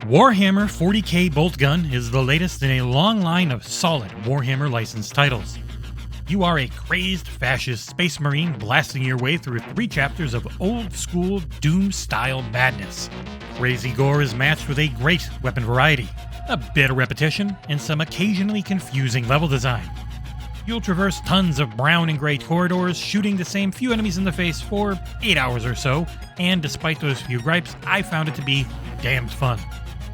Warhammer 40k Boltgun is the latest in a long line of solid Warhammer licensed titles. You are a crazed fascist space marine blasting your way through 3 chapters of old-school Doom-style madness. Crazy gore is matched with a great weapon variety, a bit of repetition, and some occasionally confusing level design. You'll traverse tons of brown and gray corridors, shooting the same few enemies in the face for 8 hours or so, and despite those few gripes, I found it to be damned fun.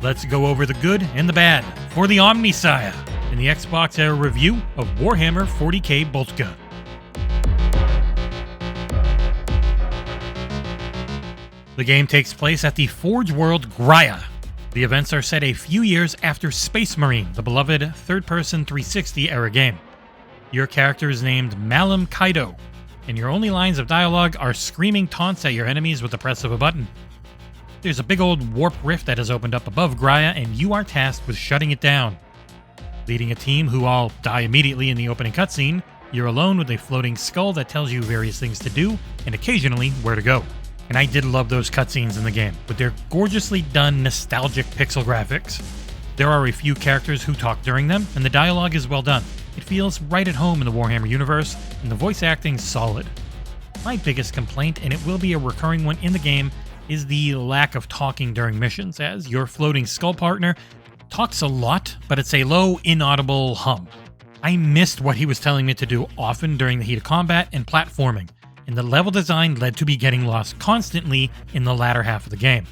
Let's go over the good and the bad for the Omnisire in the XboxEra review of Warhammer 40k Boltgun. The game takes place at the Forge world Graia. The events are set a few years after Space Marine, the beloved third-person 360 era game. Your character is named Malum Kaido, and your only lines of dialogue are screaming taunts at your enemies with the press of a button. There's a big old warp rift that has opened up above Graia, and you are tasked with shutting it down. Leading a team who all die immediately in the opening cutscene, you're alone with a floating skull that tells you various things to do, and occasionally where to go. And I did love those cutscenes in the game, with their gorgeously done nostalgic pixel graphics. There are a few characters who talk during them, and the dialogue is well done. It feels right at home in the Warhammer universe, and the voice acting's solid. My biggest complaint, and it will be a recurring one in the game, is the lack of talking during missions, as your floating skull partner talks a lot, but it's a low, inaudible hum. I missed what he was telling me to do often during the heat of combat and platforming, and the level design led to me getting lost constantly in the latter half of the game.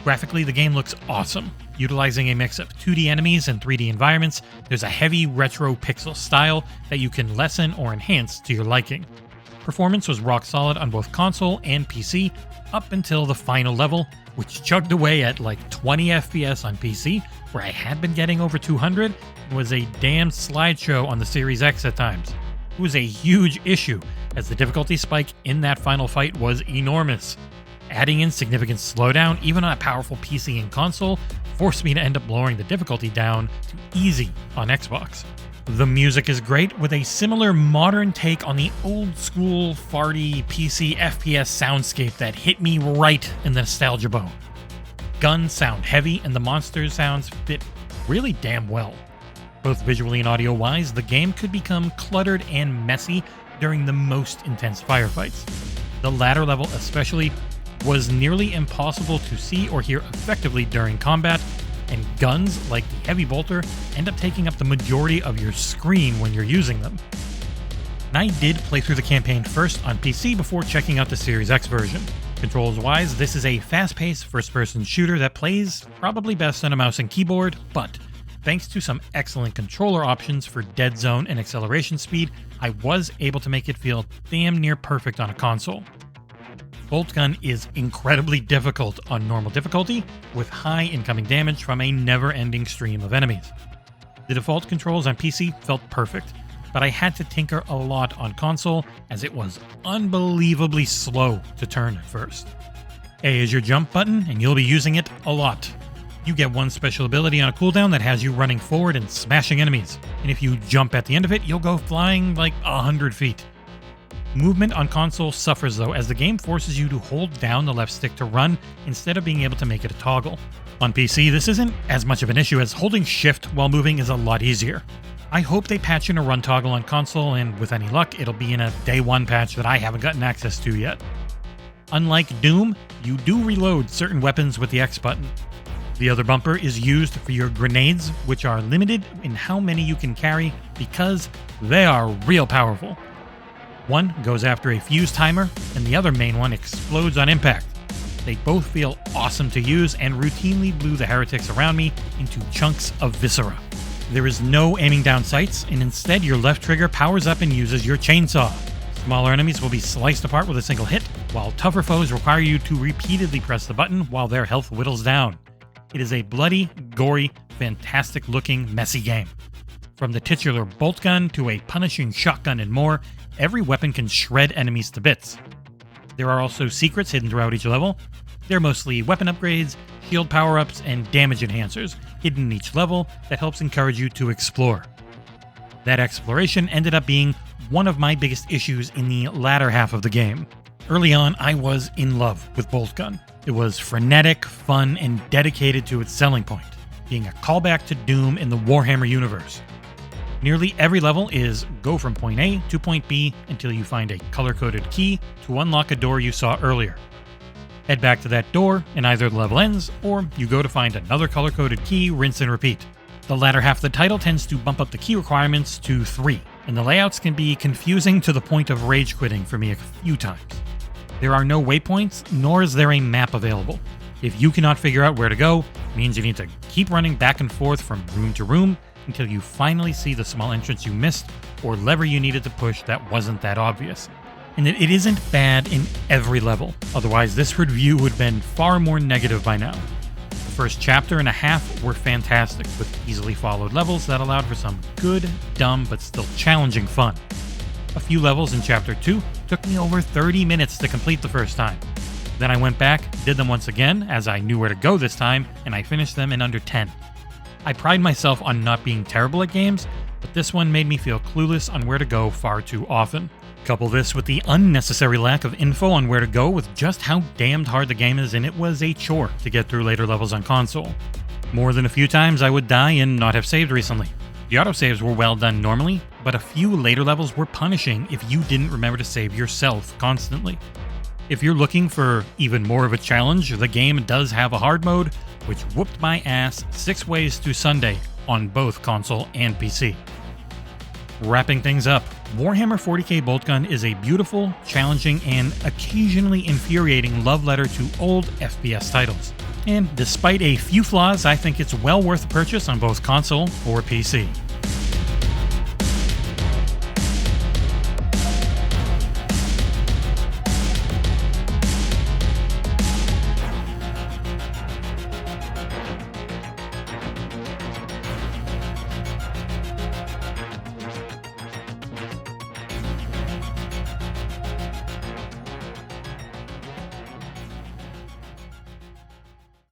Graphically, the game looks awesome. Utilizing a mix of 2D enemies and 3D environments, there's a heavy retro pixel style that you can lessen or enhance to your liking. Performance was rock solid on both console and PC, up until the final level, which chugged away at like 20 FPS on PC, where I had been getting over 200, and was a damn slideshow on the Series X at times. It was a huge issue, as the difficulty spike in that final fight was enormous. Adding in significant slowdown, even on a powerful PC and console, forced me to end up lowering the difficulty down to easy on Xbox. The music is great, with a similar modern take on the old-school, farty PC FPS soundscape that hit me right in the nostalgia bone. Guns sound heavy, and the monsters' sounds fit really damn well. Both visually and audio-wise, the game could become cluttered and messy during the most intense firefights. The latter level especially was nearly impossible to see or hear effectively during combat, and guns, like the Heavy Bolter, end up taking up the majority of your screen when you're using them. And I did play through the campaign first on PC before checking out the Series X version. Controls-wise, this is a fast-paced first-person shooter that plays probably best on a mouse and keyboard, but thanks to some excellent controller options for dead zone and acceleration speed, I was able to make it feel damn near perfect on a console. Boltgun is incredibly difficult on normal difficulty, with high incoming damage from a never-ending stream of enemies. The default controls on PC felt perfect, but I had to tinker a lot on console, as it was unbelievably slow to turn at first. A is your jump button, and you'll be using it a lot. You get one special ability on a cooldown that has you running forward and smashing enemies, and if you jump at the end of it, you'll go flying like 100 feet. Movement on console suffers though, as the game forces you to hold down the left stick to run instead of being able to make it a toggle. On PC, this isn't as much of an issue, as holding shift while moving is a lot easier. I hope they patch in a run toggle on console, and with any luck, it'll be in a day one patch that I haven't gotten access to yet. Unlike Doom, you do reload certain weapons with the X button. The other bumper is used for your grenades, which are limited in how many you can carry because they are real powerful. One goes after a fuse timer, and the other main one explodes on impact. They both feel awesome to use and routinely blew the heretics around me into chunks of viscera. There is no aiming down sights, and instead your left trigger powers up and uses your chainsaw. Smaller enemies will be sliced apart with a single hit, while tougher foes require you to repeatedly press the button while their health whittles down. It is a bloody, gory, fantastic-looking, messy game. From the titular Boltgun to a punishing shotgun and more, every weapon can shred enemies to bits. There are also secrets hidden throughout each level. They're mostly weapon upgrades, shield power-ups, and damage enhancers hidden in each level that helps encourage you to explore. That exploration ended up being one of my biggest issues in the latter half of the game. Early on, I was in love with Boltgun. It was frenetic, fun, and dedicated to its selling point, being a callback to Doom in the Warhammer universe. Nearly every level is go from point A to point B until you find a color-coded key to unlock a door you saw earlier. Head back to that door and either the level ends, or you go to find another color-coded key, rinse and repeat. The latter half of the title tends to bump up the key requirements to 3, and the layouts can be confusing to the point of rage quitting for me a few times. There are no waypoints, nor is there a map available. If you cannot figure out where to go, it means you need to keep running back and forth from room to room until you finally see the small entrance you missed or lever you needed to push that wasn't that obvious. And it isn't bad in every level, otherwise this review would have been far more negative by now. The first chapter and a half were fantastic, with easily followed levels that allowed for some good, dumb, but still challenging fun. A few levels in chapter 2 took me over 30 minutes to complete the first time. Then I went back, did them once again, as I knew where to go this time, and I finished them in under 10. I pride myself on not being terrible at games, but this one made me feel clueless on where to go far too often. Couple this with the unnecessary lack of info on where to go with just how damned hard the game is, and it was a chore to get through later levels on console. More than a few times I would die and not have saved recently. The autosaves were well done normally, but a few later levels were punishing if you didn't remember to save yourself constantly. If you're looking for even more of a challenge, the game does have a hard mode, which whooped my ass 6 ways through Sunday on both console and PC. Wrapping things up, Warhammer 40k Boltgun is a beautiful, challenging, and occasionally infuriating love letter to old FPS titles. And despite a few flaws, I think it's well worth the purchase on both console or PC.